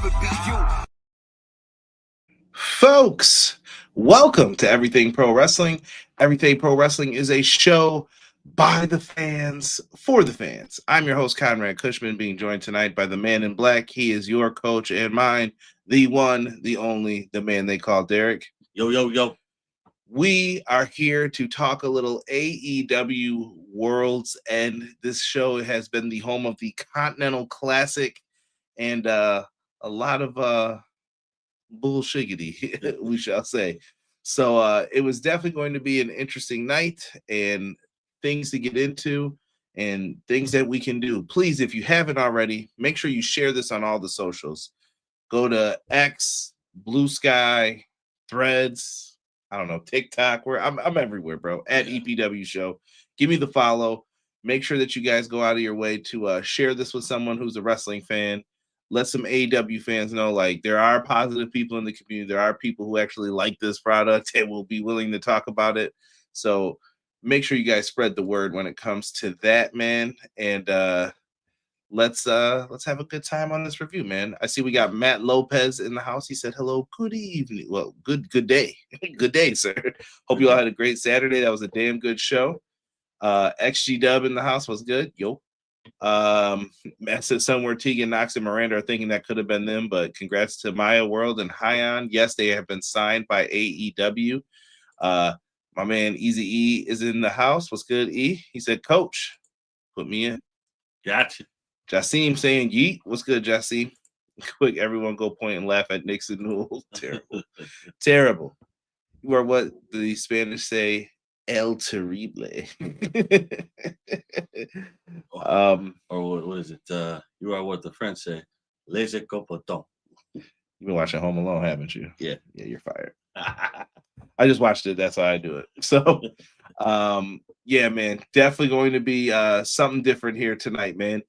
never be you. Folks, welcome to Everything Pro Wrestling. Everything Pro Wrestling is a show by the fans, for the fans. I'm your host, Conrad Cushman, being joined tonight by the man in black. He is your coach and mine, the one, the only, the man they call Derek. Yo, yo, yo. We are here to talk a little AEW Worlds End. This show has been the home of the Continental Classic and a lot of bullshiggity, we shall say. So it was definitely going to be an interesting night and things to get into and things that we can do. Please, if you haven't already, make sure you share this on all the socials. Go to X, Blue Sky, Threads, I don't know, TikTok, where I'm everywhere, bro. At EPW Show. Give me the follow. Make sure that you guys go out of your way to share this with someone who's a wrestling fan. Let some AEW fans know, like, there are positive people in the community. There are people who actually like this product and will be willing to talk about it. So make sure you guys spread the word when it comes to that, man. And let's have a good time on this review, man. I see we got Matt Lopez in the house. He said hello, good evening. Well, good day. Good day, sir. Hope you all had a great Saturday. That was a damn good show. XG Dub in the house was good. Yo. Matt said somewhere Tegan Knox and Miranda are thinking that could have been them, but congrats to Maya World and Hyon. Yes, they have been signed by AEW. My man Easy E is in the house. What's good, E? He said, Coach, put me in. Gotcha. Jasim saying yeet. What's good, Jasim? Quick, everyone go point and laugh at Nixon Newell. Terrible. Terrible. You are what the Spanish say, El Terrible. Or what is it? You are what the French say, Les Copotons. You've been watching Home Alone, haven't you? Yeah. Yeah, you're fired. I just watched it. That's how I do it. So, yeah, man, definitely going to be something different here tonight, man.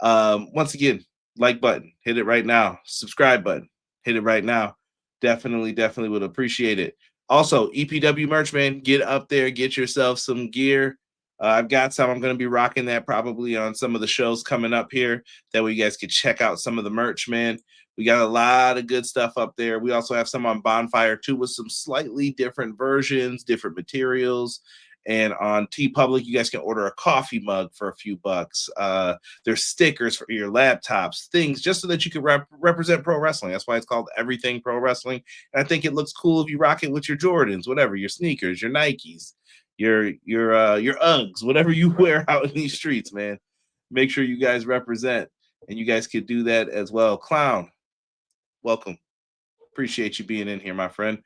Once again, like button, hit it right now. Subscribe button, hit it right now. Definitely would appreciate it. Also, EPW merch, man, get up there, get yourself some gear. I've got some. I'm going to be rocking that probably on some of the shows coming up here. That way you guys can check out some of the merch, man. We got a lot of good stuff up there. We also have some on Bonfire too with some slightly different versions, different materials. And on TeePublic, you guys can order a coffee mug for a few bucks. There's stickers for your laptops, things just so that you can represent pro wrestling. That's why it's called Everything Pro Wrestling. And I think it looks cool if you rock it with your Jordans, whatever, your sneakers, your Nikes, your Uggs, whatever you wear out in these streets, man. Make sure you guys represent, and you guys could do that as well. Clown, welcome. Appreciate you being in here, my friend.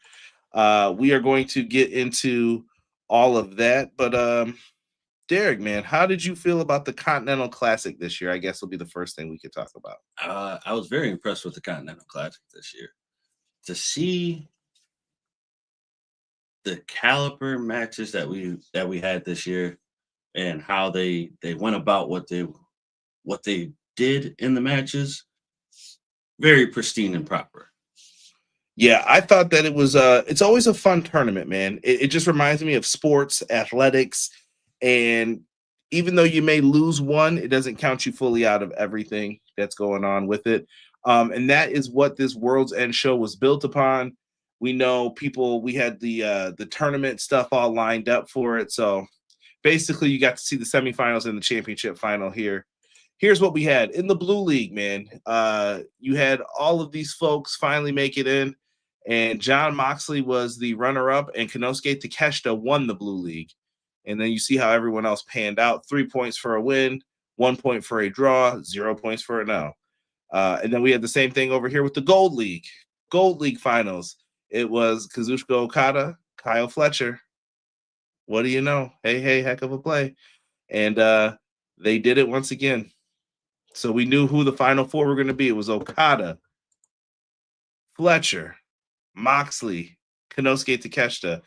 We are going to get into all of that, but Derek, man, how did you feel about the Continental Classic this year? I guess will be the first thing we could talk about. I was very impressed with the Continental Classic this year. To see the caliber matches that we had this year and how they went about what they did in the matches, very pristine and proper. Yeah, I thought that it was it's always a fun tournament, man. It just reminds me of sports, athletics, and even though you may lose one, it doesn't count you fully out of everything that's going on with it. And that is what this World's End show was built upon. We know we had the tournament stuff all lined up for it. So basically you got to see the semifinals and the championship final here. Here's what we had in the Blue League, man. You had all of these folks finally make it in, and John Moxley was the runner-up, and Konosuke Takeshita won the Blue League. And then you see how everyone else panned out. 3 points for a win, 1 point for a draw, 0 points for a no. And then we had the same thing over here with the Gold League. Gold League finals. It was Kazuchika Okada, Kyle Fletcher. What do you know? Hey, heck of a play. And they did it once again. So we knew who the final four were going to be. It was Okada, Fletcher, Moxley, Konosuke Takeshita,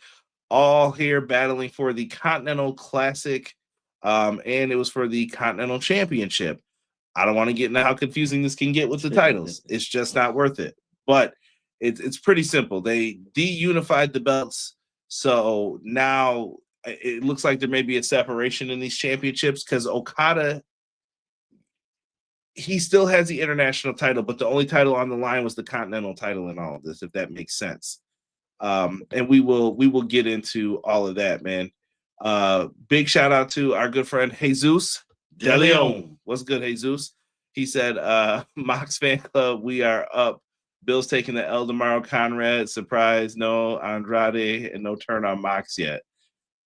all here battling for the Continental Classic, and it was for the Continental Championship. I don't want to get into how confusing this can get with the titles. It's just not worth it. But it's pretty simple. They de-unified the belts, so now it looks like there may be a separation in these championships because Okada he still has the international title, but the only title on the line was the Continental title in all of this, if that makes sense. And we will get into all of that, man. Big shout out to our good friend Jesus De Leon. What's good, Jesus? He said, Mox fan club, we are up. Bill's taking the L tomorrow. Conrad, surprise, no Andrade, and no turn on Mox yet.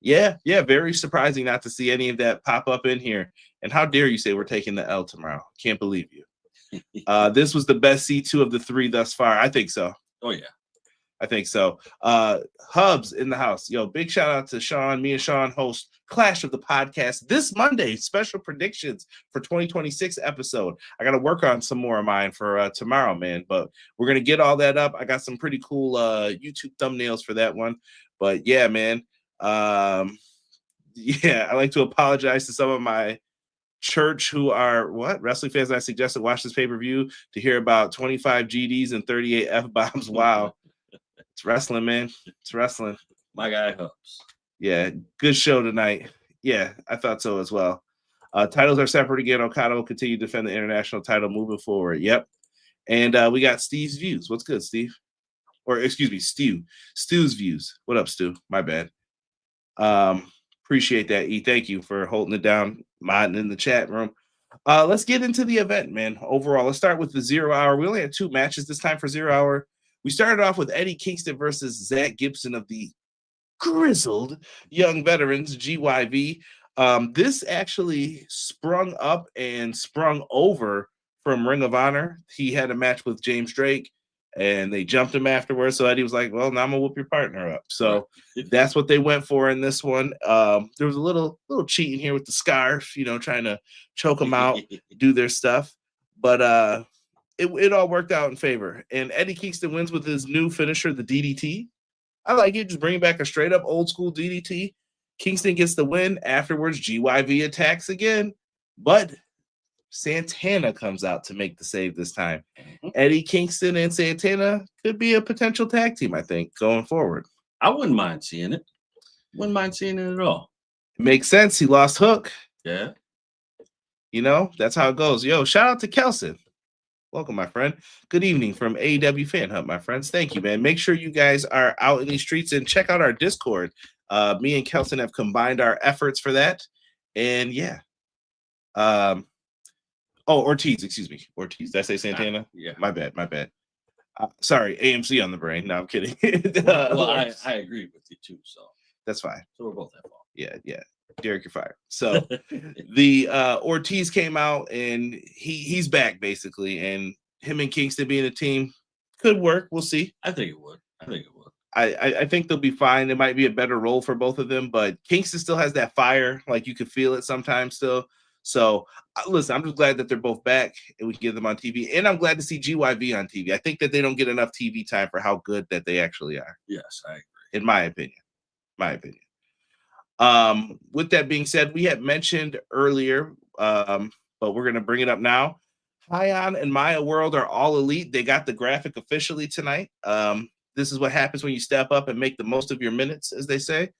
Yeah, very surprising not to see any of that pop up in here. And how dare you say we're taking the L tomorrow? Can't believe you. This was the best C2 of the 3 thus far. I think so. Oh, yeah. I think so. Hubs in the house. Yo, big shout out to Sean. Me and Sean host Clash of the Podcast this Monday. Special predictions for 2026 episode. I got to work on some more of mine for tomorrow, man. But we're going to get all that up. I got some pretty cool YouTube thumbnails for that one. But yeah, man. I like to apologize to some of my church who are wrestling fans. I suggested watch this pay-per-view to hear about 25 GDs and 38 F-bombs. Wow. It's wrestling, man. It's wrestling. My guy Hubs. Yeah, good show tonight. Yeah, I thought so as well. Titles are separate again. Okada will continue to defend the international title moving forward. Yep. And we got Steve's views. What's good, Steve? Or excuse me, Stu. Stu's views. What up, Stu? My bad. Appreciate that, E. Thank you for holding it down, modding in the chat room. Let's get into the event, man. Overall, let's start with the 0 hour. We only had 2 matches this time for 0 hour. We started off with Eddie Kingston versus Zach Gibson of the grizzled young veterans, GYV. This actually sprung up and sprung over from Ring of Honor. He had a match with James Drake, and they jumped him afterwards. So Eddie was like, well, now I'm going to whoop your partner up. So that's what they went for in this one. There was a little cheating here with the scarf, trying to choke them out, do their stuff. But it all worked out in favor. And Eddie Kingston wins with his new finisher, the DDT. I like it. Just bring back a straight up old school DDT. Kingston gets the win. Afterwards, GYV attacks again. But Santana comes out to make the save this time. Eddie Kingston and Santana could be a potential tag team, I think, going forward. I wouldn't mind seeing it. Wouldn't mind seeing it at all. It makes sense. He lost Hook. Yeah. That's how it goes. Yo, shout out to Kelson. Welcome, my friend. Good evening from AEW Fan Hub, my friends. Thank you, man. Make sure you guys are out in these streets and check out our Discord. Me and Kelson have combined our efforts for that. And yeah. Ortiz, excuse me. Ortiz. Did I say Santana? Yeah. My bad. Sorry, AMC on the brain. No, I'm kidding. Well, I agree with you too, so. That's fine. So we're both at fault. Yeah. Derek, you're fired. So the Ortiz came out and he's back basically, and him and Kingston being a team could work. We'll see. I think it would. I think they'll be fine. It might be a better role for both of them, but Kingston still has that fire. Like you could feel it sometimes still. So listen, I'm just glad that they're both back and we can get them on TV. And I'm glad to see GYV on TV. I think that they don't get enough TV time for how good that they actually are. Yes, I agree. In my opinion. With that being said, we had mentioned earlier, but we're going to bring it up now. Hyon and Maya World are all elite. They got the graphic officially tonight. This is what happens when you step up and make the most of your minutes, as they say.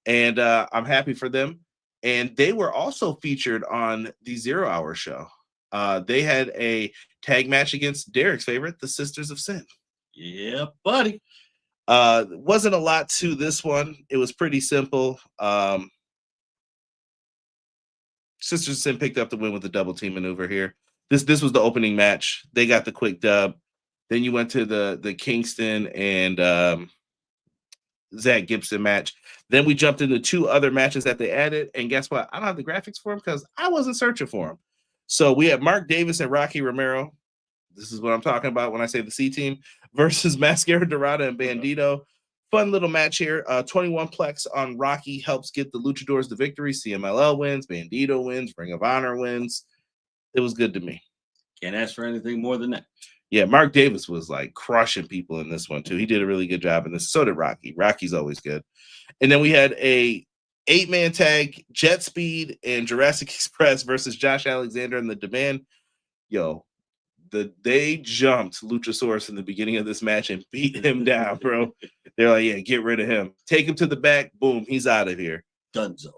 And I'm happy for them. And they were also featured on the 0 hour show. They had a tag match against Derek's favorite, the Sisters of Sin. Yeah, buddy. Wasn't a lot to this one. It was pretty simple. Sisters of Sin picked up the win with the double team maneuver here. This was the opening match. They got the quick dub. Then you went to the Kingston and Zach Gibson match. Then we jumped into 2 other matches that they added. And guess what? I don't have the graphics for them because I wasn't searching for them. So we had Mark Davis and Rocky Romero. This is what I'm talking about when I say the C team versus Mascara Dorada and Bandito. Fun little match here. 21 plex on Rocky helps get the Luchadors the victory. CMLL wins. Bandito wins. Ring of Honor wins. It was good to me. Can't ask for anything more than that. Yeah, Mark Davis was like crushing people in this one too. He did a really good job in this. So did Rocky. Rocky's always good. And then we had a 8-man tag, Jet Speed and Jurassic Express versus Josh Alexander and the Demand. Yo, they jumped Luchasaurus in the beginning of this match and beat him down, bro. They're like, yeah, get rid of him. Take him to the back. Boom, he's out of here. Dunzo.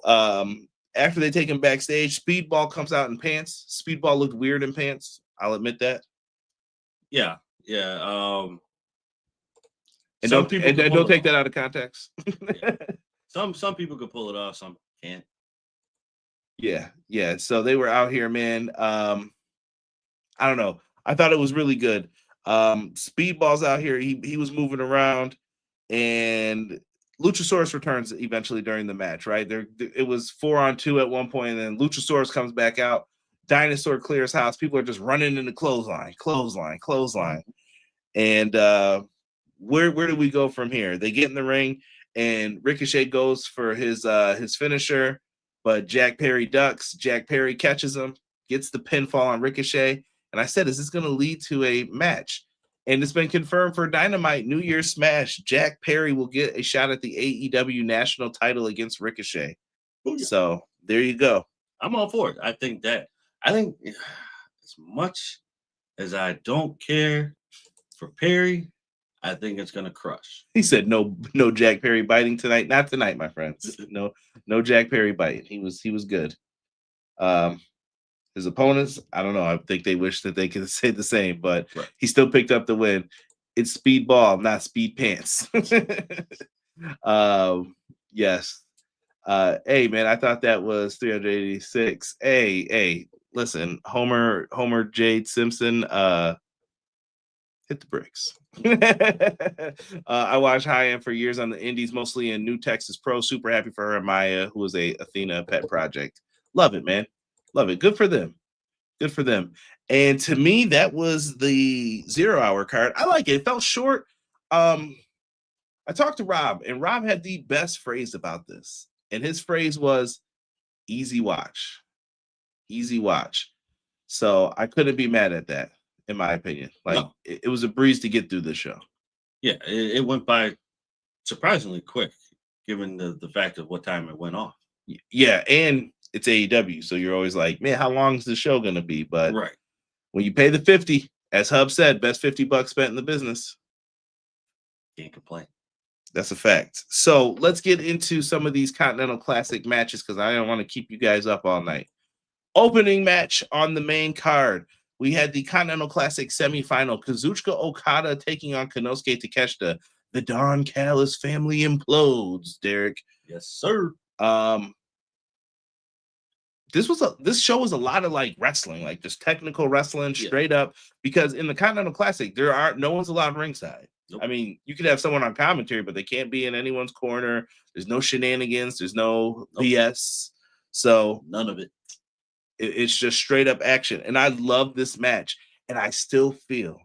After they take him backstage, Speedball comes out in pants. Speedball looked weird in pants. I'll admit that. Yeah. And Some don't people don't take that out of context. Yeah. Some people could pull it off, some can't. Yeah. So they were out here, man. I don't know. I thought it was really good. Speedball's out here. He was moving around, and Luchasaurus returns eventually during the match. Right there, it was 4-on-2 at one point, and then Luchasaurus comes back out. Dinosaur clears house. People are just running into clothesline. And where do we go from here? They get in the ring, and Ricochet goes for his finisher, but Jack Perry ducks. Jack Perry catches him, gets the pinfall on Ricochet. And I said, is this going to lead to a match? And it's been confirmed for Dynamite New Year's Smash. Jack Perry will get a shot at the AEW national title against Ricochet. So there you go. I'm all for it. I think as much as I don't care for Perry, I think it's going to crush. He said no Jack Perry biting tonight. Not tonight, my friends. No Jack Perry biting. He was good. His opponents, I don't know. I think they wish that they could say the same, but he still picked up the win. It's Speedball, not Speed Pants. Yes. Hey, man, I thought that was 386. Hey, listen, Homer Jade Simpson, hit the bricks. I watched High End for years on the indies, mostly in New Texas Pro. Super happy for her and Maya, who was a Athena pet project. Love it, man. Love it. Good for them. And to me, that was the 0 hour card. I like it. It felt short. I talked to Rob, and Rob had the best phrase about this. And his phrase was easy watch. Easy watch. So I couldn't be mad at that, in my opinion. It was a breeze to get through the show. Yeah, it went by surprisingly quick, given the fact of what time it went off. Yeah, and it's AEW, so you're always like, man, how long is the show going to be? But when you pay the 50, as Hub said, best $50 spent in the business. Can't complain. That's a fact. So let's get into some of these Continental Classic matches, because I don't want to keep you guys up all night. Opening match on the main card. We had the Continental Classic semifinal. Kazuchika Okada taking on Konosuke Takeshita. The Don Callis family implodes, Derek. Yes, sir. This show was a lot of like wrestling, like just technical wrestling straight up, because in the Continental Classic, no one's allowed ringside. Nope. I mean, you could have someone on commentary, but they can't be in anyone's corner. There's no shenanigans. There's no BS. So none of it. It's just straight up action. And I love this match. And I still feel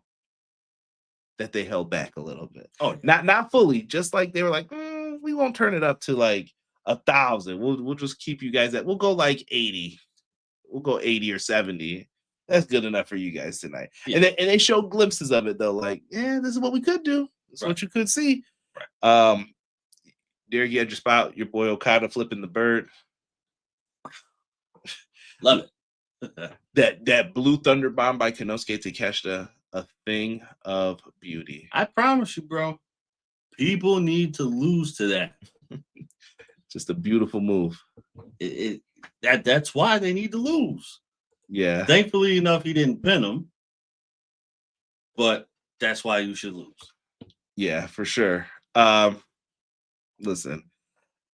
that they held back a little bit. Oh, yeah. Not fully, just like they were like, we won't turn it up to like 1,000. We'll just keep you guys we'll go like 80. We'll go 80 or 70. That's good enough for you guys tonight. Yeah. And they show glimpses of it though, like, this is what we could do. This is what you could see. Right. Derek, you had your spot, your boy Okada flipping the bird. Love it. that blue thunder bomb by Konosuke Takeshita, a thing of beauty. I promise you, bro. People need to lose to that. Just a beautiful move. That's why they need to lose. Yeah. Thankfully enough, he didn't pin him, but that's why you should lose. Yeah, for sure. Listen,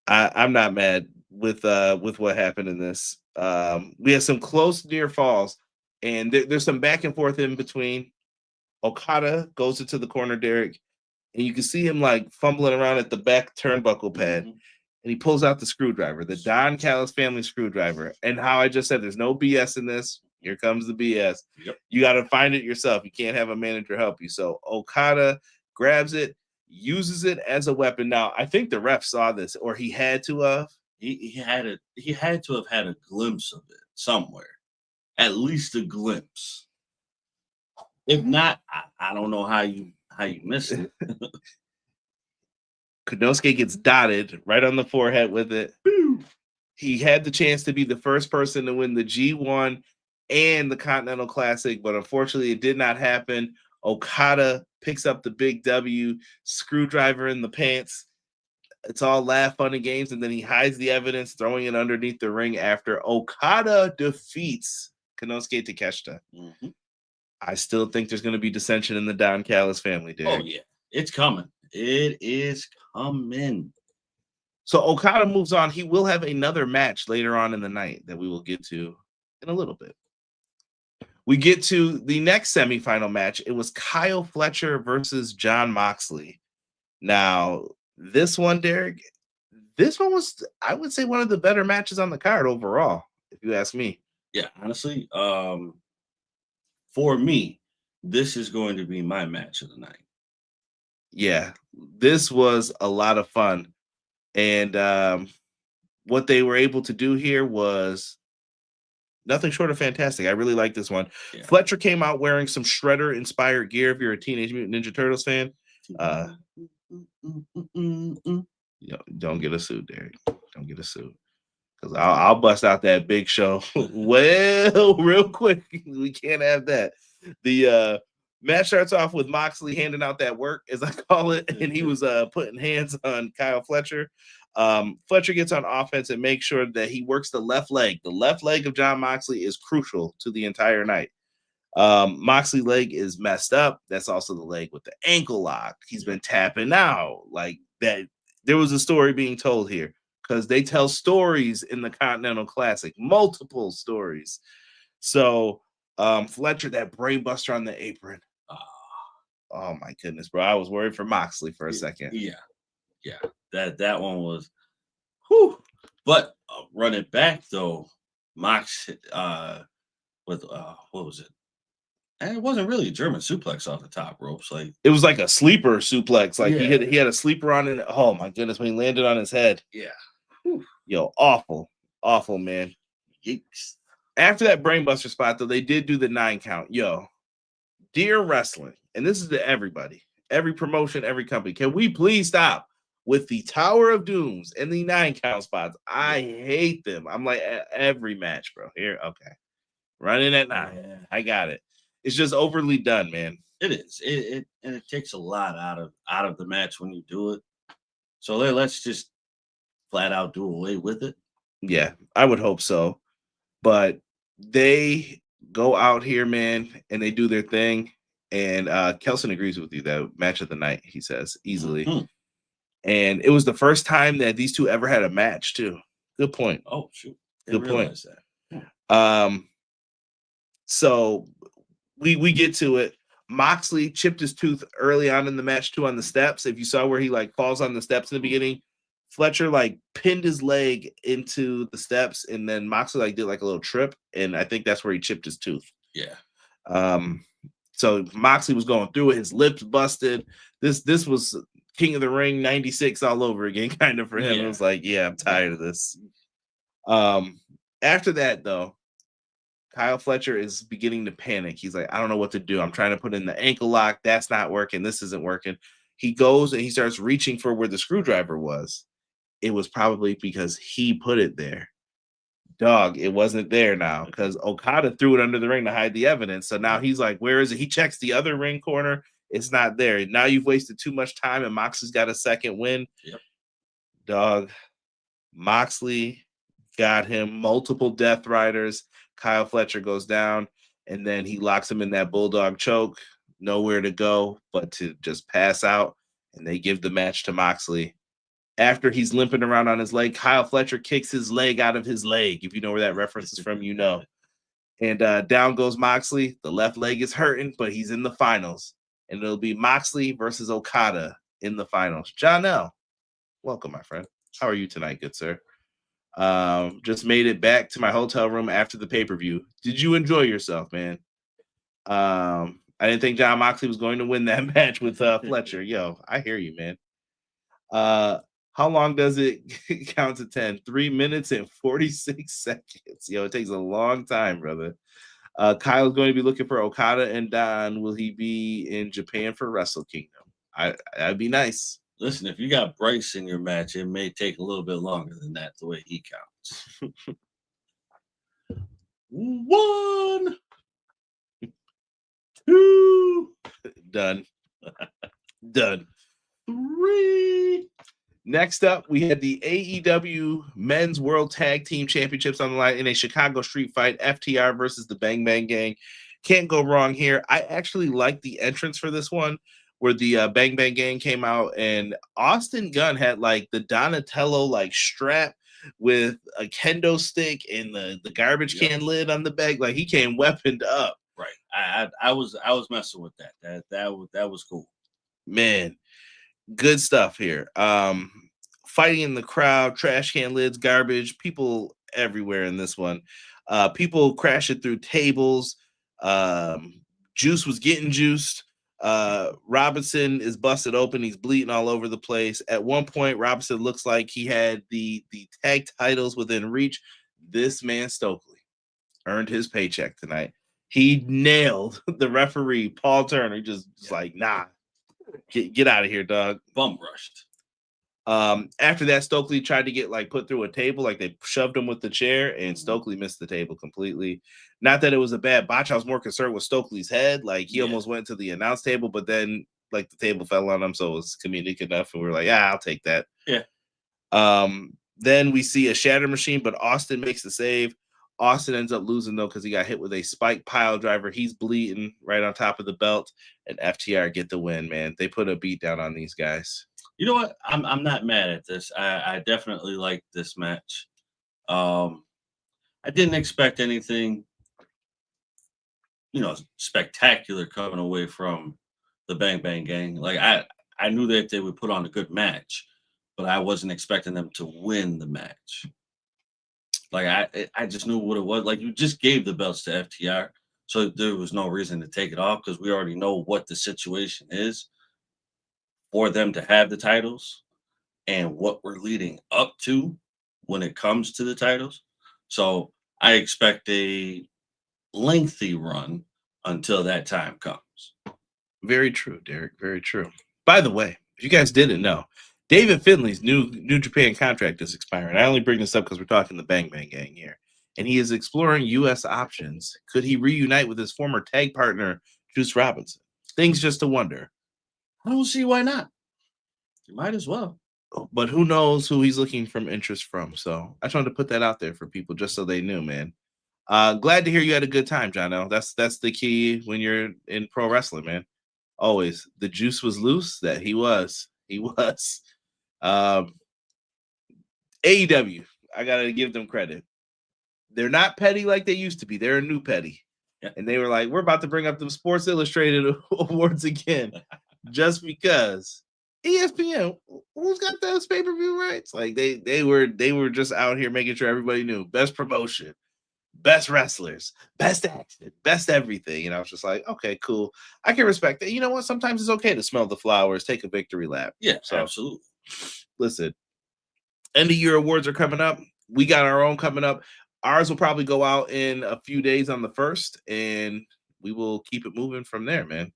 I'm not mad with what happened in this. We had some close near falls, and there's some back and forth in between. Okada goes into the corner, Derek, and you can see him like fumbling around at the back turnbuckle pad. Mm-hmm. And he pulls out the screwdriver, the Don Callis family screwdriver. And how I just said, there's no BS in this. Here comes the BS. Yep. You got to find it yourself. You can't have a manager help you. So Okada grabs it, uses it as a weapon. Now, I think the ref saw this, or he had to have. He had to have had a glimpse of it somewhere. At least a glimpse. If not, I don't know how you missed it. Konosuke gets dotted right on the forehead with it. Boom. He had the chance to be the first person to win the G1 and the Continental Classic, but unfortunately it did not happen. Okada picks up the big W, screwdriver in the pants. It's all laugh, fun, and games, and then he hides the evidence, throwing it underneath the ring after Okada defeats Konosuke Takeshita. Mm-hmm. I still think there's going to be dissension in the Don Callis family, Derek. Oh, yeah. It's coming. It is coming. So Okada moves on. He will have another match later on in the night that we will get to in a little bit. We get to the next semifinal match. It was Kyle Fletcher versus Jon Moxley. Now, this one, Derek, this one was, I would say, one of the better matches on the card overall, if you ask me. Yeah, honestly, for me, this is going to be my match of the night. Yeah, this was a lot of fun. And what they were able to do here was nothing short of fantastic. I really like this one. Yeah. Fletcher came out wearing some Shredder-inspired gear. If you're a Teenage Mutant Ninja Turtles fan, don't get a suit, Derek. Don't get a suit. Because I'll bust out that Big Show well real quick. We can't have that. The match starts off with Moxley handing out that work, as I call it, and he was putting hands on Kyle Fletcher. Fletcher gets on offense and makes sure that he works the left leg. The left leg of Jon Moxley is crucial to the entire night. Moxley's leg is messed up. That's also the leg with the ankle lock. He's been tapping out like that. There was a story being told here because they tell stories in the Continental Classic, multiple stories. So Fletcher, that brain buster on the apron. Oh my goodness, bro. I was worried for Moxley for a second. Yeah. That one was whew. But run it back though, Mox with what was it? And it wasn't really a German suplex off the top ropes. Like it was like a sleeper suplex. Like he had a sleeper on it. Oh my goodness, when he landed on his head. Yeah. Whew. Yo, awful, man. Yikes. After that brainbuster spot, though, they did do the 9 count. Yo, dear wrestling, and this is to everybody, every promotion, every company. Can we please stop with the Tower of Dooms and the 9 count spots? I hate them. I'm like every match, bro. Here, okay, running at 9. Yeah. I got it. It's just overly done, man. It is. It takes a lot out of the match when you do it. So let's just flat out do away with it. Yeah, I would hope so. But they go out here, man, and they do their thing. And Kelson agrees with you that match of the night, he says, easily. Mm-hmm. And it was the first time that these two ever had a match, too. Good point. Oh, shoot. Good point. That. So we get to it. Moxley chipped his tooth early on in the match, too, on the steps. If you saw where he like falls on the steps in the beginning, Fletcher like pinned his leg into the steps, and then Moxley like did like a little trip, and I think that's where he chipped his tooth. Yeah. So Moxley was going through it, his lips busted. This was King of the Ring 96 all over again, kind of for him. Yeah. It was like, yeah, I'm tired of this. After that, though, Kyle Fletcher is beginning to panic. He's like, I don't know what to do. I'm trying to put in the ankle lock. That's not working. This isn't working. He goes and he starts reaching for where the screwdriver was. It was probably because he put it there. Dog, it wasn't there now because Okada threw it under the ring to hide the evidence. So now he's like, where is it? He checks the other ring corner. It's not there. Now you've wasted too much time and Moxley's got a second win. Yep. Dog, Moxley got him multiple Death Riders. Kyle Fletcher goes down and then he locks him in that bulldog choke. Nowhere to go but to just pass out. And they give the match to Moxley. After he's limping around on his leg, Kyle Fletcher kicks his leg out of his leg. If you know where that reference is from, you know. And down goes Moxley. The left leg is hurting, but he's in the finals. And it'll be Moxley versus Okada in the finals. John L., welcome, my friend. How are you tonight, good sir? Just made it back to my hotel room after the pay-per-view. Did you enjoy yourself, man? I didn't think Jon Moxley was going to win that match with Fletcher. Yo, I hear you, man. How long does it count to 10? 3 minutes and 46 seconds. Yo, it takes a long time, brother. Kyle's going to be looking for Okada and Don. Will he be in Japan for Wrestle Kingdom? That'd be nice. Listen, if you got Bryce in your match, it may take a little bit longer than that, the way he counts. 1, 2, done. Done. 3. Next up, we had the AEW Men's World Tag Team Championships on the line in a Chicago street fight. FTR versus the Bang Bang Gang. Can't go wrong here. I actually like the entrance for this one, where the Bang Bang Gang came out, and Austin Gunn had like the Donatello like strap with a kendo stick and the garbage can lid on the bag. Like he came weaponed up. Right. I was messing with that. That was cool. Man, good stuff here. Fighting in the crowd, trash can lids, garbage, people everywhere in this one. People crashing through tables. Juice was getting juiced. Robinson is busted open. He's bleeding all over the place. At one point, Robinson looks like he had the tag titles within reach. This man Stokely earned his paycheck tonight. He nailed the referee, Paul Turner. Just like, nah, get out of here, dog. Bum rushed. After that, Stokely tried to get like put through a table, like they shoved him with the chair, and Stokely missed the table completely. Not that it was a bad botch. I was more concerned with Stokely's head. Like he almost went to the announce table, but then like the table fell on him, so it was comedic enough, and we were like, yeah, I'll take that. Yeah. Then we see a shatter machine, but Austin makes the save. Austin ends up losing though because he got hit with a spike pile driver. He's bleeding right on top of the belt, and FTR get the win. Man, they put a beat down on these guys. You know what? I'm not mad at this. I definitely like this match. I didn't expect anything, spectacular coming away from the Bang Bang Gang. Like I knew that they would put on a good match, but I wasn't expecting them to win the match. Like I just knew what it was. Like you just gave the belts to FTR, so there was no reason to take it off because we already know what the situation is for them to have the titles and what we're leading up to when it comes to the titles. So I expect a lengthy run until that time comes. Very true, Derek. Very true. By the way, if you guys didn't know, David Finley's New Japan contract is expiring. I only bring this up because we're talking the Bang Bang Gang here. And he is exploring U.S. options. Could he reunite with his former tag partner, Juice Robinson? Things just to wonder. I don't see why not. You might as well. But who knows who he's looking from interest from. So I just wanted to put that out there for people just so they knew, man. Glad to hear you had a good time, Jono. That's the key when you're in pro wrestling, man. Always. The juice was loose. That he was. AEW, I gotta give them credit. They're not petty like they used to be. They're a new petty. Yeah. And they were like, we're about to bring up the Sports Illustrated awards again. Just because ESPN, who's got those pay-per-view rights? Like they were just out here making sure everybody knew best promotion, best wrestlers, best action, best everything. And I was just like, okay, cool. I can respect that. You know what? Sometimes it's okay to smell the flowers, take a victory lap. Yeah, so, absolutely. Listen, end of year awards are coming up. We got our own coming up. Ours will probably go out in a few days on the 1st, and we will keep it moving from there, man.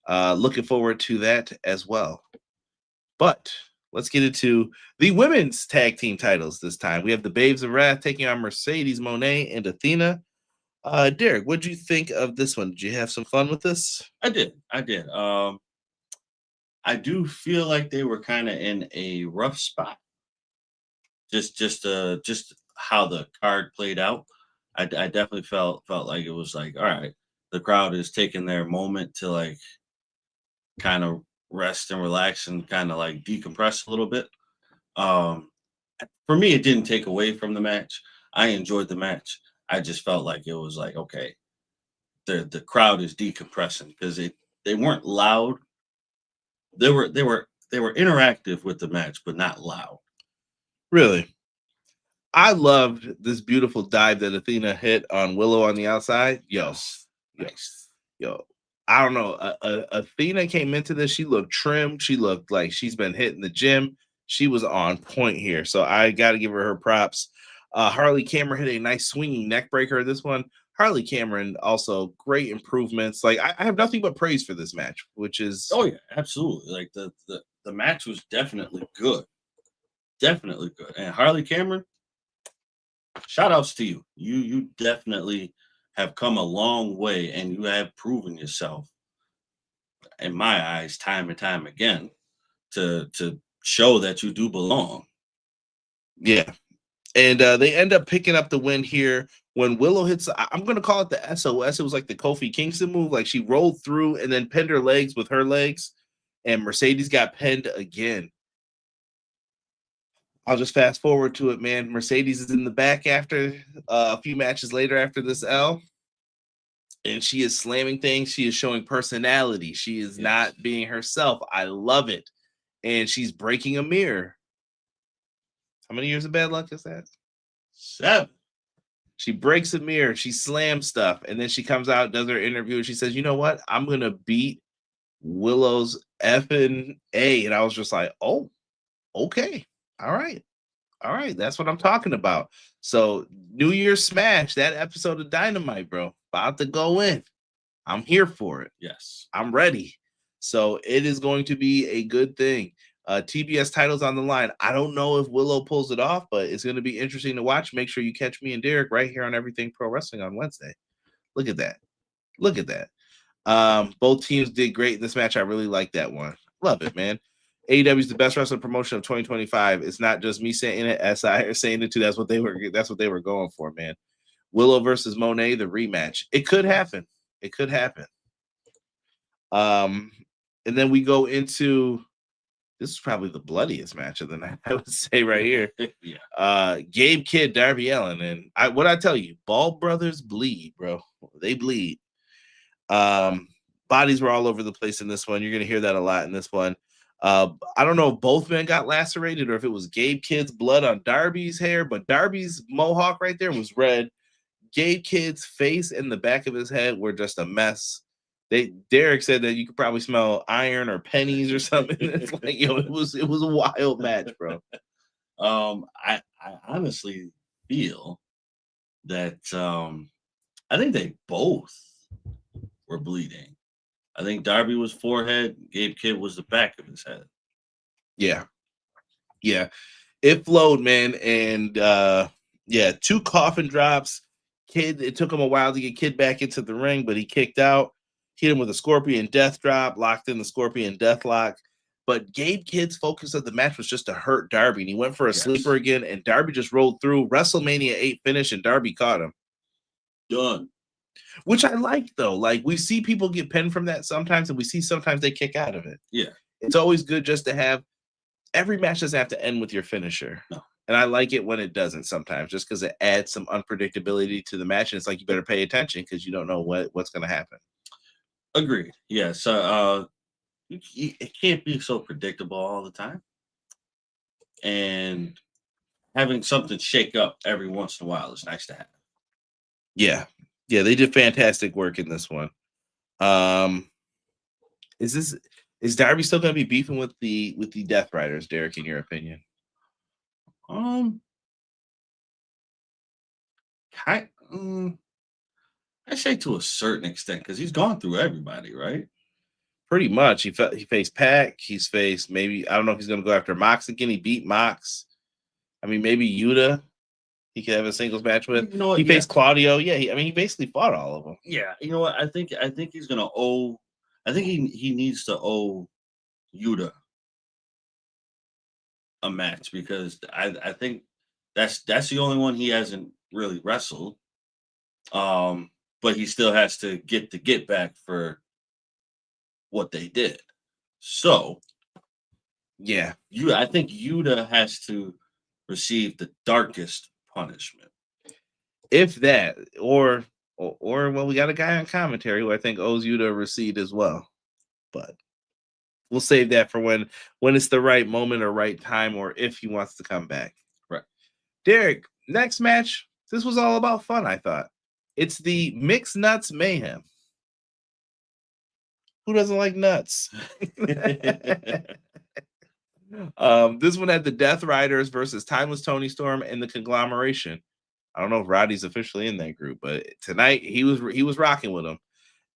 Looking forward to that as well. But let's get into the women's tag team titles this time. We have the Babes of Wrath taking on Mercedes Moné and Athena. Derek, what did you think of this one? Did you have some fun with this? I did. I do feel like they were kind of in a rough spot. Just how the card played out. I definitely felt like it was like, all right, the crowd is taking their moment to like kind of rest and relax and kind of like decompress a little bit. For me, it didn't take away from the match. I enjoyed the match. I just felt like it was like, okay, the crowd is decompressing because they weren't loud. They were interactive with the match, but not loud. Really? I loved this beautiful dive that Athena hit on Willow on the outside. Yes. Yo. I don't know. Athena came into this. She looked trim. She looked like she's been hitting the gym. She was on point here. So I got to give her props. Harley Cameron hit a nice swinging neck breaker. This one, Harley Cameron, also great improvements. Like I have nothing but praise for this match, which is. Oh yeah, absolutely. Like the match was definitely good. Definitely good. And Harley Cameron, shout outs to you. You definitely have come a long way and you have proven yourself, in my eyes, time and time again, to show that you do belong. Yeah. And they end up picking up the win here when Willow hits. I'm going to call it the SOS. It was like the Kofi Kingston move. Like she rolled through and then pinned her legs with her legs. And Mercedes got pinned again. I'll just fast forward to it, man. Mercedes is in the back after a few matches later after this L. And she is slamming things. She is showing personality. She is not being herself. I love it. And she's breaking a mirror. How many years of bad luck is that? 7. She breaks a mirror. She slams stuff. And then she comes out, does her interview, and she says, you know what? I'm going to beat Willow's effing A. And I was just like, oh, okay. All right. All right. That's what I'm talking about. So New Year's Smash, that episode of Dynamite, bro, about to go in. I'm here for it. Yes. I'm ready. So it is going to be a good thing. TBS titles on the line. I don't know if Willow pulls it off, but it's going to be interesting to watch. Make sure you catch me and Derek right here on Everything Pro Wrestling on Wednesday. Look at that. Look at that. Both teams did great in this match. I really like that one. Love it, man. AEW is the best wrestling promotion of 2025. It's not just me saying it, SI are saying it too. That's what they were going for, man. Willow versus Mone, the rematch. It could happen. It could happen. And then we go into this is probably the bloodiest match of the night, I would say right here. Yeah. Gabe Kidd, Darby Allin. And what I tell you, Ball brothers bleed, bro. They bleed. Bodies were all over the place in this one. You're going to hear that a lot in this one. I don't know if both men got lacerated or if it was Gabe Kidd's blood on Darby's hair, but Darby's mohawk right there was red. Gabe Kidd's face and the back of his head were just a mess. Derek said that you could probably smell iron or pennies or something. It's like, yo, it was a wild match, bro. I honestly feel that I think they both were bleeding. I think Darby was forehead, Gabe Kidd was the back of his head. Yeah. Yeah. It flowed, man. And 2 coffin drops. Kidd, it took him a while to get Kidd back into the ring, but he kicked out. Hit him with a Scorpion Death Drop, locked in the Scorpion Deathlock. But Gabe Kidd's focus of the match was just to hurt Darby. And he went for a sleeper again, and Darby just rolled through. WrestleMania 8 finish, and Darby caught him. Done. Which I like, though. Like, we see people get pinned from that sometimes, and we see sometimes they kick out of it. Yeah. It's always good just to have every match doesn't have to end with your finisher. No. And I like it when it doesn't sometimes, just because it adds some unpredictability to the match. And it's like you better pay attention because you don't know what's going to happen. Agreed. Yes. It can't be so predictable all the time. And having something shake up every once in a while is nice to have. Yeah. Yeah, they did fantastic work in this one. Is Darby still going to be beefing with the Death Riders, Derek, in your opinion? I say to a certain extent because he's gone through everybody, right? Pretty much. He faced Pac. He's faced maybe, I don't know if he's going to go after Mox again. He beat Mox. I mean, maybe Yuta he could have a singles match with. He faced Claudio. Yeah, he basically fought all of them. Yeah, you know what? I think he's going to owe. I think he needs to owe Yuta a match because I think that's the only one he hasn't really wrestled. But he still has to get back for what they did. So, yeah, I think Yuta has to receive the darkest punishment. If that, or well, we got a guy on commentary who I think owes Yuta a receipt as well. But we'll save that for when it's the right moment or right time, or if he wants to come back. Right. Derek, next match. This was all about fun, I thought. It's the Mixed Nuts Mayhem. Who doesn't like nuts? This one had the Death Riders versus Timeless Tony Storm and the Conglomeration. I don't know if Roddy's officially in that group, but tonight he was rocking with them.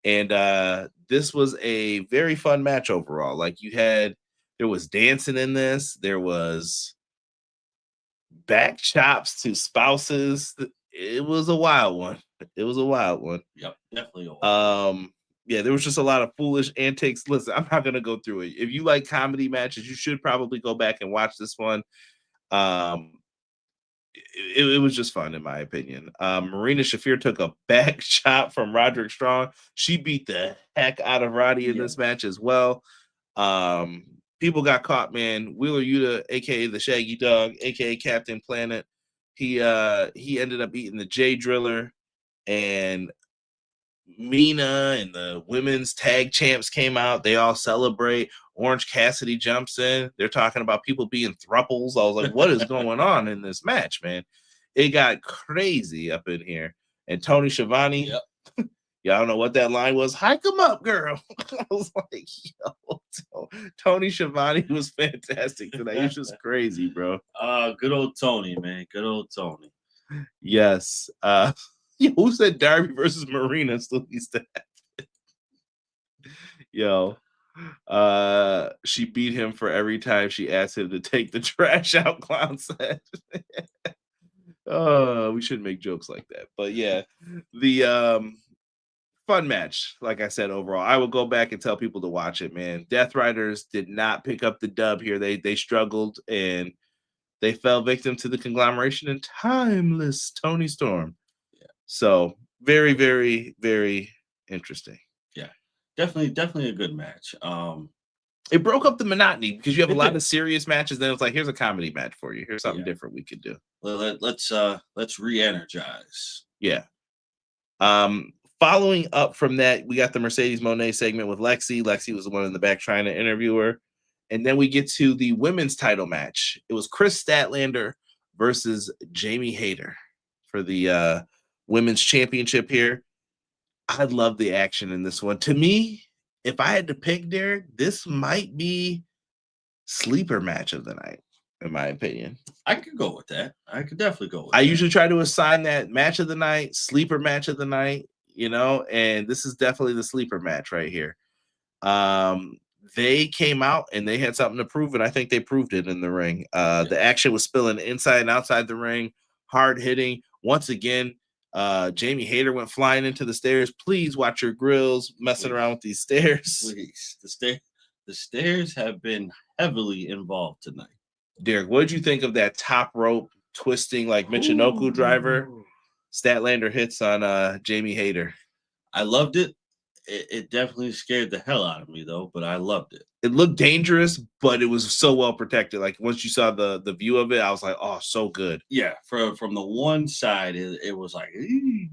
And this was a very fun match overall. Like there was dancing in this. There was back chops to spouses. It was a wild one. Yep, definitely. Yeah, there was just a lot of foolish antics. Listen, I'm not gonna go through it. If you like comedy matches, you should probably go back and watch this one. Um, it was just fun in my opinion. Marina Shafir took a back shot from Roderick Strong. She beat the heck out of Roddy in this match as well. People got caught, man. Wheeler Yuta, aka the Shaggy Dog, aka Captain Planet. He ended up eating the J Driller, and Mina and the women's tag champs came out. They all celebrate. Orange Cassidy jumps in. They're talking about people being thruples. I was like, what is going on in this match, man? It got crazy up in here. And Tony Schiavone, y'all don't know what that line was. Hike him up, girl. I was like, yo, Tony Schiavone was fantastic tonight. It's just crazy, bro. Good old Tony, man. Good old Tony. Yes. Who said Darby versus Marina still needs to happen? Yo. She beat him for every time she asked him to take the trash out, Clown said. We shouldn't make jokes like that. But yeah, the fun match, like I said, overall. I will go back and tell people to watch it, man. Death Riders did not pick up the dub here. They struggled and they fell victim to the conglomeration and timeless Tony Storm. Yeah. So very, very, very interesting. Yeah. Definitely a good match. It broke up the monotony because you have a lot of serious matches. Then it's like, here's a comedy match for you. Here's something different we could do. Let's re-energize. Yeah. Following up from that, we got the Mercedes Moné segment with Lexi. Lexi was the one in the back trying to interview her. And then we get to the women's title match. It was Kris Statlander versus Jamie Hayter for the women's championship here. I love the action in this one. To me, if I had to pick, Derek, this might be sleeper match of the night, in my opinion. I could go with that. I could definitely go with that. I usually try to assign that match of the night, sleeper match of the night, and this is definitely the sleeper match right here. They came out and they had something to prove, and I think they proved it in the ring. The action was spilling inside and outside the ring, hard hitting. Once again, Jamie Hayter went flying into the stairs. Please watch your grills messing around with these stairs. Please. The stairs have been heavily involved tonight. Derek, what did you think of that top rope twisting like Michinoku driver Statlander hits on Jamie Hayter? I loved it. It definitely scared the hell out of me, though, but I loved it. It looked dangerous, but it was so well protected. Like, once you saw the view of it, I was like, oh, so good. Yeah, from the one side, it was like, eee.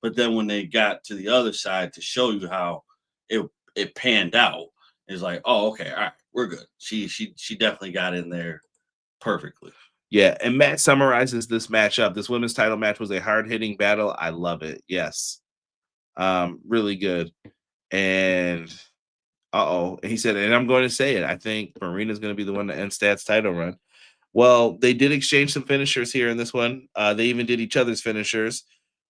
But then when they got to the other side to show you how it panned out, it's like, oh, okay, all right, we're good. She definitely got in there perfectly. Yeah, and Matt summarizes this matchup. This women's title match was a hard-hitting battle. I love it. Yes. Really good. And he said, and I'm going to say it, I think Marina's going to be the one to end Stat's title run. Well, they did exchange some finishers here in this one. They even did each other's finishers.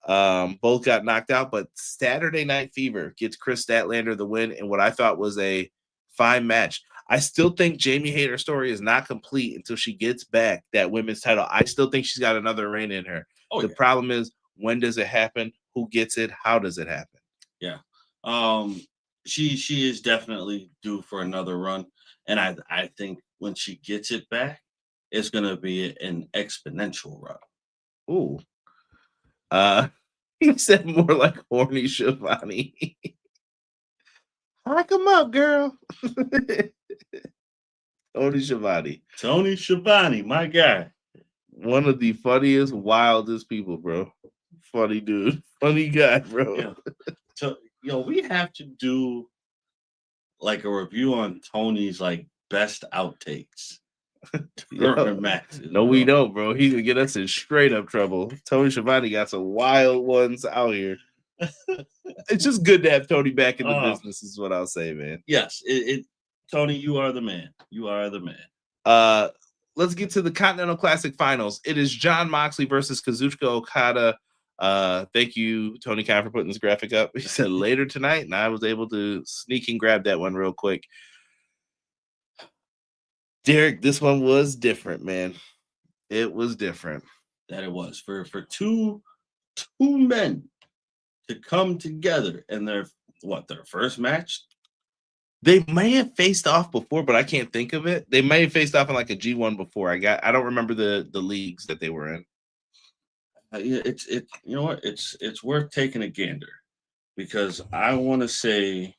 Both got knocked out, but Saturday Night Fever gets Kris Statlander the win in what I thought was a fine match. I still think Jamie Hayter's story is not complete until she gets back that women's title. I still think she's got another reign in her. The problem is, when does it happen? Who gets it? How does it happen? Yeah. She is definitely due for another run. And I think when she gets it back, it's gonna be an exponential run. Ooh. He said more like horny Schiavone. Hike him up, girl. Tony Schiavone, my guy. One of the funniest, wildest people, bro. Funny dude. Funny guy, bro. Yeah. So, we have to do like a review on Tony's like best outtakes. No, we don't, bro. He's gonna get us in straight up trouble. Tony Schiavone got some wild ones out here. It's just good to have Tony back in the business, is what I'll say, man. Yes, Tony, you are the man. You are the man. Let's get to the Continental Classic Finals. It is Jon Moxley versus Kazuchika Okada. Thank you, Tony Khan, for putting this graphic up. He said later tonight, and I was able to sneak and grab that one real quick. Derek, this one was different, man. It was different. That it was for two men to come together, and they're their first match? They may have faced off before, but I can't think of it. They may have faced off in like a G1 before. I don't remember the leagues that they were in. Yeah, you know what? It's worth taking a gander because I want to say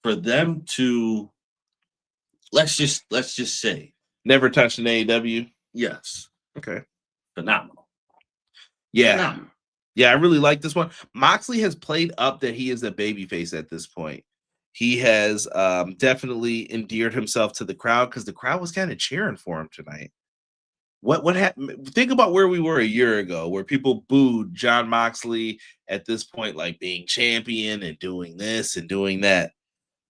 for them to let's just say Never touched an AEW. yes, Okay. phenomenal. Yeah. Phenomenal. Yeah, I really like this one. Moxley has played up that he is a babyface at this point. He has definitely endeared himself to the crowd because the crowd was kind of cheering for him tonight. What happened? Think about where we were a year ago, where people booed John Moxley at this point, like being champion and doing this and doing that.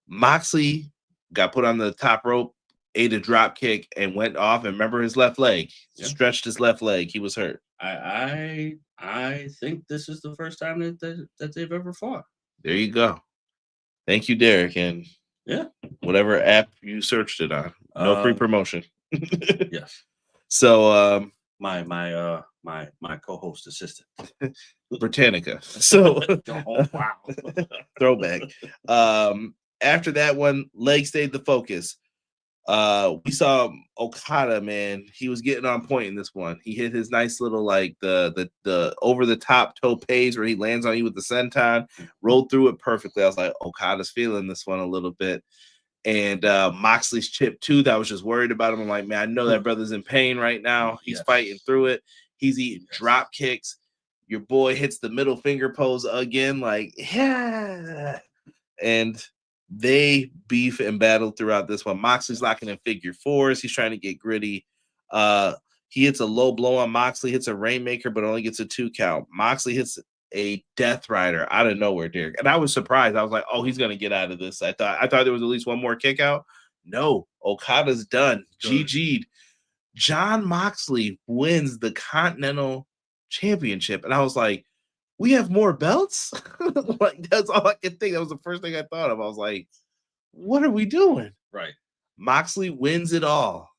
Moxley got put on the top rope, ate a drop kick, and went off. And remember his left leg, stretched his left leg. He was hurt. I think this is the first time that they've ever fought. There you go. Thank you, Derek, and whatever app you searched it on. No free promotion. Yes. So my co-host assistant. Britannica. So oh, wow. Throwback. After that one, leg stayed the focus. We saw Okada, man. He was getting on point in this one. He hit his nice little like the over the top topes where he lands on you with the senton, rolled through it perfectly. I was like, Okada's feeling this one a little bit. And Moxley's chip tooth, I was just worried about him. I'm like, man, I know that brother's in pain right now. He's fighting through it. He's eating drop kicks. Your boy hits the middle finger pose again, like, yeah. And they beef and battle throughout this one. Moxley's locking in figure fours. He's trying to get gritty. He hits a low blow on Moxley, hits a Rainmaker, but only gets a 2 count. Moxley hits a Death Rider out of nowhere, Derek. And I was surprised. I was like, oh, he's going to get out of this. I thought there was at least one more kick out. No, Okada's done. GG'd. John Moxley wins the Continental Championship. And I was like, we have more belts? Like, that's all I could think. That was the first thing I thought of. I was like, what are we doing? Right. Moxley wins it all.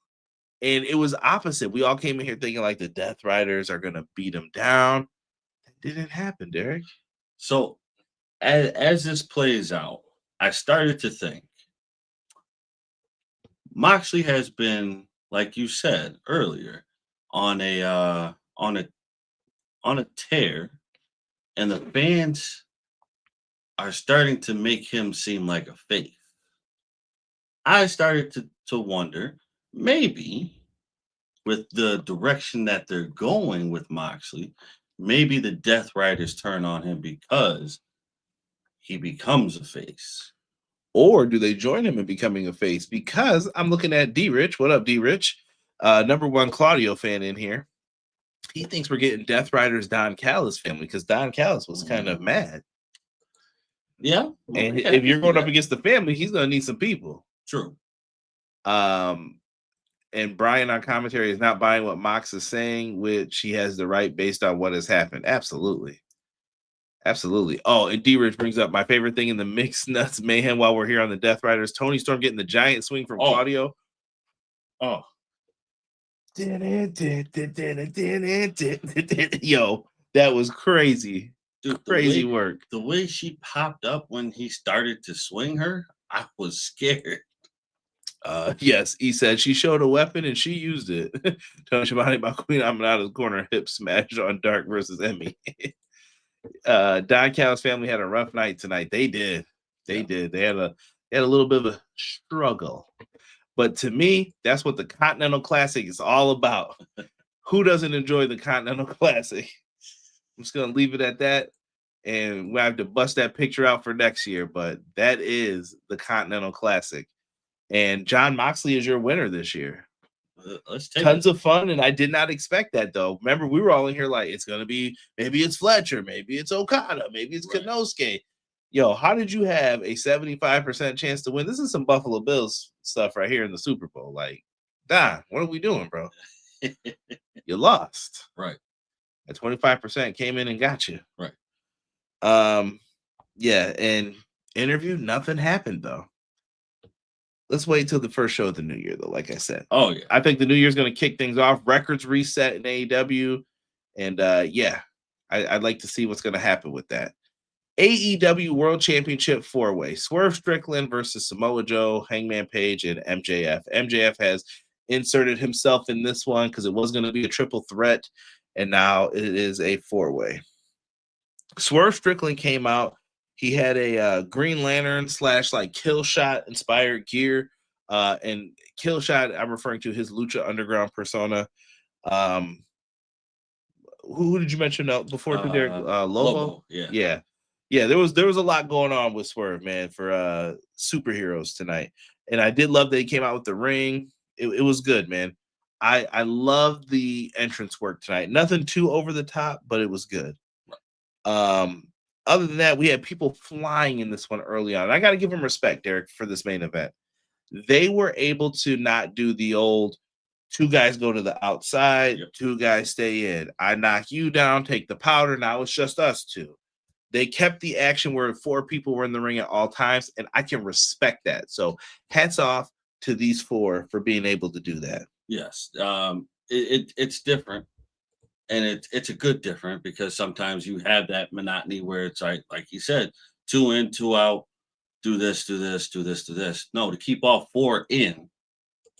And it was opposite. We all came in here thinking like the Death Riders are going to beat him down. That didn't happen, Derek. So as this plays out, I started to think Moxley has been, like you said earlier, on a tear, and the fans are starting to make him seem like a face. I started to wonder, maybe with the direction that they're going with Moxley, maybe the Death Riders turn on him because he becomes a face. Or do they join him in becoming a face? Because I'm looking at D-Rich. What up, D-Rich? Number one Claudio fan in here. He thinks we're getting Death Riders Don Callis family because Don Callis was kind of mad. Yeah. And if you're going up against the family, he's going to need some people. True. And Brian on commentary is not buying what Mox is saying, which he has the right based on what has happened. Absolutely. Absolutely. Oh, and D-Rich brings up my favorite thing in the Mixed Nuts Mayhem while we're here on the Death Riders. Tony Storm getting the giant swing from Claudio. Oh. Yo, that was crazy. Dude, crazy work. The way she popped up when he started to swing her, I was scared. Yes, he said she showed a weapon and she used it. Tony Schiavone by Queen Aminata's corner hip smash on Dark versus Emmy. Don Callis family had a rough night tonight. They did. They had a little bit of a struggle. But to me, that's what the Continental Classic is all about. Who doesn't enjoy the Continental Classic? I'm just going to leave it at that. And we have to bust that picture out for next year. But that is the Continental Classic. And John Moxley is your winner this year. Let's take Tons of fun. And I did not expect that, though. Remember, we were all in here like, it's going to be, maybe it's Fletcher. Maybe it's Okada. Maybe it's Konosuke. Yo, how did you have a 75% chance to win? This is some Buffalo Bills stuff right here in the Super Bowl. Like, Don, what are we doing, bro? You lost. Right. At 25% came in and got you. Right. Yeah, and interview, nothing happened, though. Let's wait till the first show of the new year, though, like I said. Oh, yeah. I think the new year is going to kick things off. Records reset in AEW. And, yeah, I'd like to see what's going to happen with that. AEW World Championship 4-way. Swerve Strickland versus Samoa Joe, Hangman Page, and MJF. MJF has inserted himself in this one because it was going to be a triple threat, and now it is a 4-way. Swerve Strickland came out. He had a Green Lantern / like Kill Shot inspired gear. And Kill Shot, I'm referring to his Lucha Underground persona. Who did you mention before? Lobo? Yeah. There was a lot going on with Swerve, man, for superheroes tonight, and I did love that he came out with the ring. It was good, man. I love the entrance work tonight. Nothing too over the top, but it was good. Other than that, we had people flying in this one early on. And I got to give them respect, Derek, for this main event. They were able to not do the old 2 guys go to the outside, 2 guys stay in. I knock you down, take the powder. Now it's just us 2. They kept the action where 4 people were in the ring at all times, and I can respect that. So hats off to these 4 for being able to do that. Yes. It's different. And it's a good different because sometimes you have that monotony where it's like you said, 2 in, 2 out, do this, do this, do this, do this. No, to keep all 4 in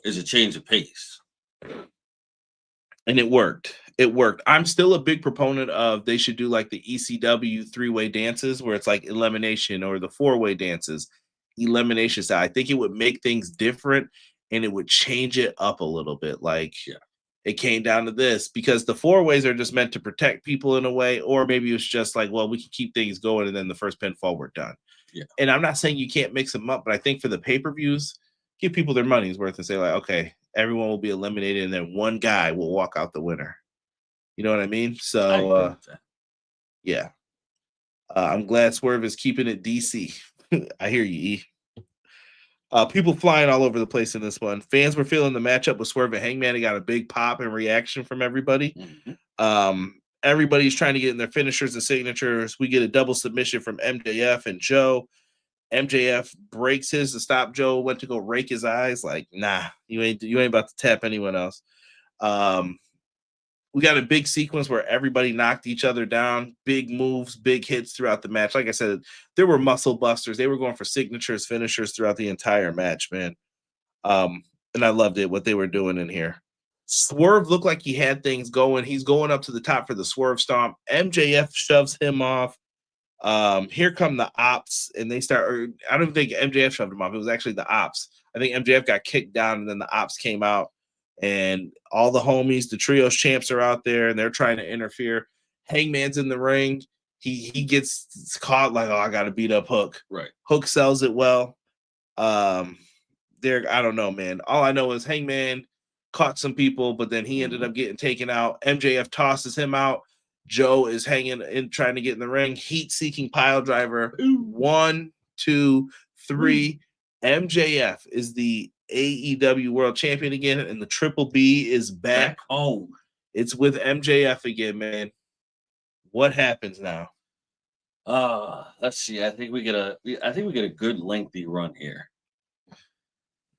is a change of pace. And it worked. I'm still a big proponent of they should do like the ECW 3-way dances where it's like elimination, or the 4-way dances, elimination style. I think it would make things different and it would change it up a little bit. Like, it came down to this because the 4-ways are just meant to protect people in a way, or maybe it's just like, well, we can keep things going and then the first pinfall, we're done. Yeah. And I'm not saying you can't mix them up, but I think for the pay-per-views, give people their money's worth and say like, okay, everyone will be eliminated and then 1 guy will walk out the winner. You know what I mean? So, yeah. I'm glad Swerve is keeping it DC. I hear you, E. People flying all over the place in this one. Fans were feeling the matchup with Swerve and Hangman. It got a big pop and reaction from everybody. Everybody's trying to get in their finishers and signatures. We get a double submission from MJF and Joe. MJF breaks his to stop Joe. Went to go rake his eyes. Like, nah, you ain't about to tap anyone else. We got a big sequence where everybody knocked each other down, big moves, big hits throughout the match. Like I said, there were muscle busters. They were going for signatures, finishers throughout the entire match, man. And I loved it, what they were doing in here. Swerve looked like he had things going. He's going up to the top for the Swerve Stomp. MJF shoves him off. Here come the Ops, and they start. I don't think MJF shoved him off. It was actually the Ops. I think MJF got kicked down, and then the Ops came out. And all the homies, the trios champs are out there and they're trying to interfere. Hangman's in the ring. He gets caught like, oh, I got to beat up Hook. Right. Hook sells it well. I don't know, man. All I know is Hangman caught some people, but then he ended up getting taken out. MJF tosses him out. Joe is hanging in, trying to get in the ring. Heat-seeking pile driver. 1, 2, 3. MJF is the AEW World Champion again, and the Triple B is back home. It's with MJF again, man. What happens now? Let's see. I think we get a good lengthy run here.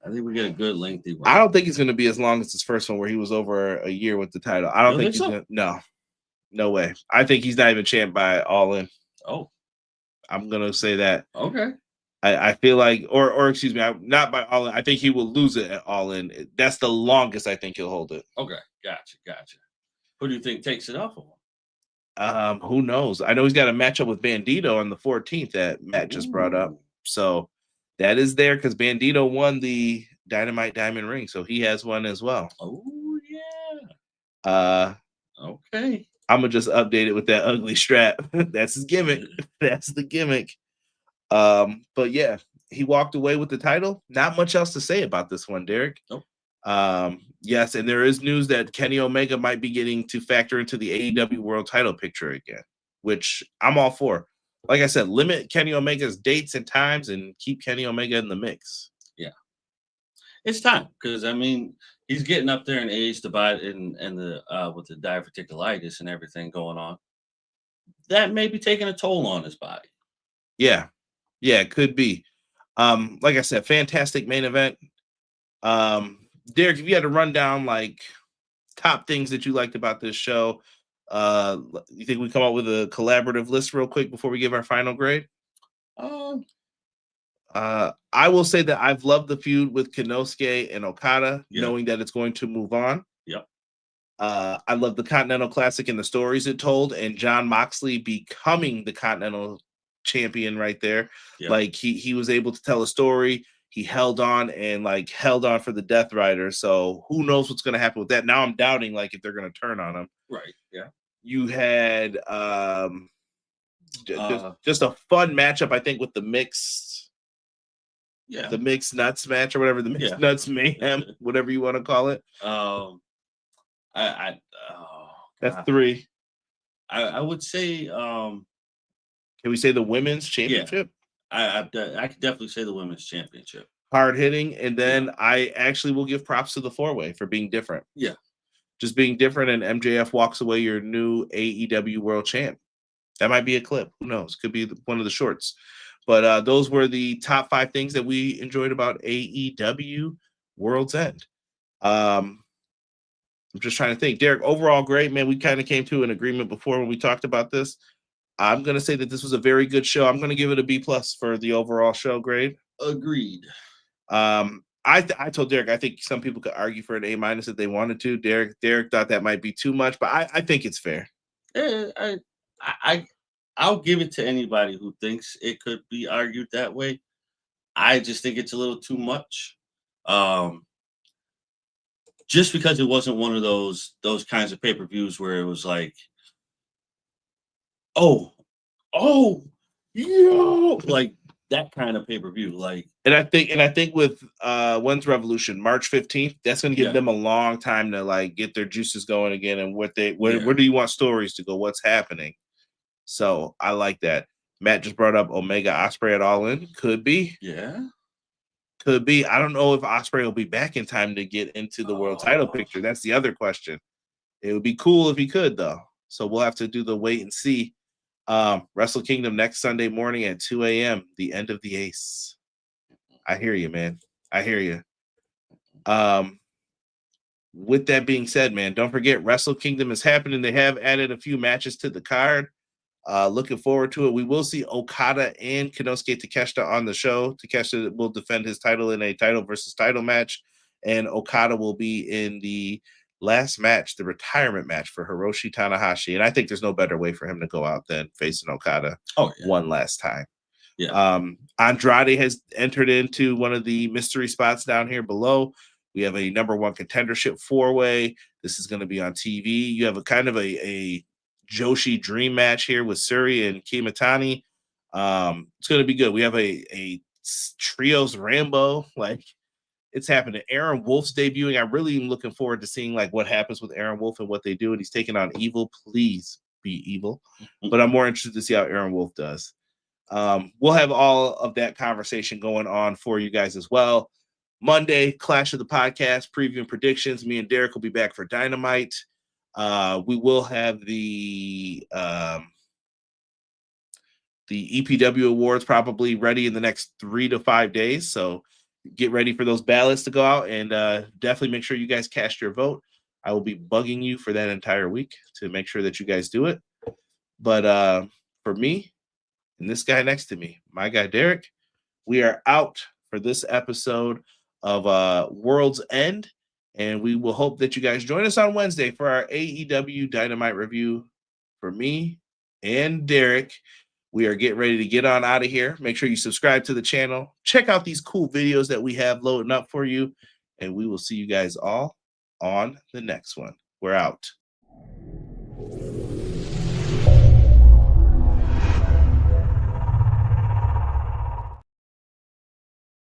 I don't think he's going to be as long as his first one, where he was over a year with the title. I don't think he's going to. No way. I think he's not even champ by All In. Oh, I'm going to say that. Okay. I feel like, or excuse me, not by All In. I think he will lose it at All In. That's the longest I think he'll hold it. Okay, gotcha. Who do you think takes it off of him? Who knows? I know he's got a matchup with Bandito on the 14th that Matt just brought up. So that is there because Bandito won the Dynamite Diamond Ring, so he has one as well. Oh yeah. Okay. I'm gonna just update it with that ugly strap. That's his gimmick. That's the gimmick. But yeah, he walked away with the title. Not much else to say about this one, Derek. Nope. Yes, and there is news that Kenny Omega might be getting to factor into the AEW World Title picture again, which I'm all for. Like I said, limit Kenny Omega's dates and times and keep Kenny Omega in the mix. Yeah, it's time because I mean he's getting up there in age, and the with the diverticulitis and everything going on. That may be taking a toll on his body. Yeah, it could be. Like I said, fantastic main event. Derek, if you had to run down like top things that you liked about this show, You think we come up with a collaborative list real quick before we give our final grade? Um, I will say that I've loved the feud with Konosuke and Okada, Yeah. knowing that it's going to move on. Yep. I love the Continental Classic and the stories it told, and John Moxley becoming the Continental champion right there. Yep. Like he was able to tell a story. He held on and like held on for the Death Rider. So who knows what's going to happen with that? Now I'm doubting like if they're going to turn on him. Right. Yeah. You had just a fun matchup, I think, with the mixed nuts match or whatever, the mixed nuts mayhem, whatever you want to call it. That's 3. I would say can we say the women's championship? I could definitely say the women's championship. Hard hitting, and then I actually will give props to the 4-way for being different. Yeah. Just being different, and MJF walks away your new AEW World Champ. That might be a clip. Who knows? Could be one of the shorts. But those were the top 5 things that we enjoyed about AEW World's End. I'm just trying to think. Derek, overall great, man. We kind of came to an agreement before when we talked about this. I'm going to say that this was a very good show. I'm going to give it a B+ for the overall show grade. Agreed. I told Derek I think some people could argue for an A- if they wanted to. Derek thought that might be too much, but I think it's fair. I'll give it to anybody who thinks it could be argued that way. I just think it's a little too much. Just because it wasn't one of those kinds of pay-per-views where it was like, oh, yo, like that kind of pay-per-view. Like, and I think with when's Revolution? March 15th. That's going to give them a long time to like get their juices going again. And where do you want stories to go? What's happening? So I like that. Matt just brought up Omega Ospreay at All In. Could be. Yeah. Could be. I don't know if Ospreay will be back in time to get into the world title picture. That's the other question. It would be cool if he could, though. So we'll have to do the wait and see. Wrestle Kingdom next Sunday morning at 2 a.m. The end of the Ace. I hear you, man. I hear you. With that being said, man, don't forget Wrestle Kingdom is happening. They have added a few matches to the card. Looking forward to it. We will see Okada and Konosuke Takeshita on the show. Takeshita will defend his title in a title versus title match, and Okada will be in the last match, the retirement match for Hiroshi Tanahashi. And I think there's no better way for him to go out than facing Okada one last time. Yeah. Andrade has entered into one of the mystery spots down here below. We have a number 1 contendership 4-way. This is going to be on TV. You have a kind of a Joshi dream match here with Suri and Kimitani. It's going to be good. We have a trios Rambo. Like, it's happening. Aaron Wolf's debuting. I really am looking forward to seeing like what happens with Aaron Wolf and what they do. And he's taking on Evil. Please be Evil. But I'm more interested to see how Aaron Wolf does. We'll have all of that conversation going on for you guys as well. Monday, Clash of the Podcast, preview and predictions. Me and Derek will be back for Dynamite. We will have the EPW awards probably ready in the next 3 to 5 days. So get ready for those ballots to go out, and definitely make sure you guys cast your vote. I will be bugging you for that entire week to make sure that you guys do it. But for me and this guy next to me, my guy Derek, we are out for this episode of World's End. And we will hope that you guys join us on Wednesday for our AEW Dynamite review. For me and Derek, we are getting ready to get on out of here. Make sure you subscribe to the channel. Check out these cool videos that we have loading up for you. And we will see you guys all on the next one. We're out.